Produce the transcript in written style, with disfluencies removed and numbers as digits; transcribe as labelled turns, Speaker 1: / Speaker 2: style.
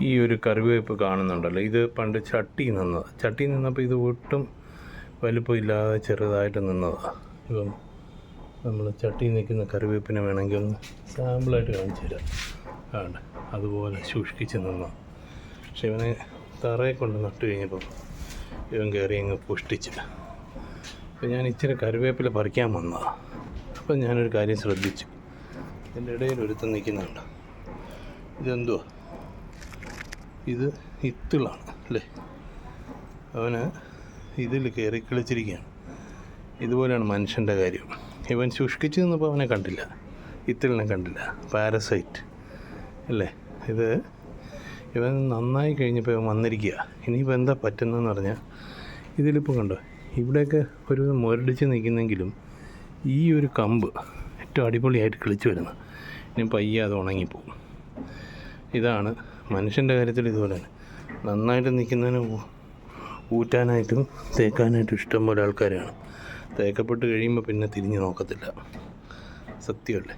Speaker 1: ഈ ഒരു കറിവേപ്പ് കാണുന്നുണ്ടല്ലോ, ഇത് പണ്ട് ചട്ടി നിന്നപ്പോൾ ഇത് ഒട്ടും വലുപ്പമില്ലാതെ ചെറുതായിട്ട് നിന്നതാണ്. ഇപ്പം നമ്മൾ ചട്ടി നിൽക്കുന്ന കറിവേപ്പിനെ വേണമെങ്കിൽ ഒന്ന് സാമ്പിളായിട്ട് കാണിച്ചു തരാം. ആണ് അതുപോലെ സൂക്ഷിച്ച് നിന്നതാണ്. പക്ഷെ ഇവനെ തറയെ കൊണ്ട് നട്ടു കഴിഞ്ഞപ്പോൾ ഇവൻ കയറി അങ്ങ് പുഷ്ടിച്ച്. അപ്പോൾ ഞാൻ ഇച്ചിരി കറിവേപ്പില പറിക്കാൻ വന്നതാണ്. അപ്പം ഞാനൊരു കാര്യം ശ്രദ്ധിച്ചു. ഇതിൻ്റെ ഇടയിൽ ഒരുത്തം നിൽക്കുന്നുണ്ട്. ഇതെന്തുവാ? ഇത് ഇത്തിളാണ് അല്ലേ? അവന് ഇതിൽ കയറി കളിച്ചിരിക്കുകയാണ്. ഇതുപോലെയാണ് മനുഷ്യൻ്റെ കാര്യം. ഇവൻ ശുഷ്കിച്ച് നിന്നപ്പോൾ അവനെ കണ്ടില്ല, ഇത്തിളിനെ കണ്ടില്ല. പാരസൈറ്റ് അല്ലേ ഇത്? ഇവൻ നന്നായി കഴിഞ്ഞപ്പോൾ ഇവൻ വന്നിരിക്കുക. ഇനിയിപ്പോൾ എന്താ പറ്റുന്നതെന്ന് പറഞ്ഞാൽ, ഇതിലിപ്പോൾ കണ്ടോ, ഇവിടെയൊക്കെ ഒരു മുരടിച്ച് നിൽക്കുന്നെങ്കിലും ഈ ഒരു കമ്പ് ഏറ്റവും അടിപൊളിയായിട്ട് കിളിച്ച് വരുന്നത്. ഇനി പയ്യെ അത് ഉണങ്ങിപ്പോവും. ഇതാണ് മനുഷ്യൻ്റെ കാര്യത്തിൽ ഇതുപോലെയാണ്. നന്നായിട്ട് നിൽക്കുന്നതിന് ഊറ്റാനായിട്ടും തേക്കാനായിട്ടും ഇഷ്ടംപോലെ ആൾക്കാരാണ്. തേക്കപ്പെട്ട് കഴിയുമ്പോൾ പിന്നെ തിരിഞ്ഞ് നോക്കത്തില്ല. സത്യമല്ലേ?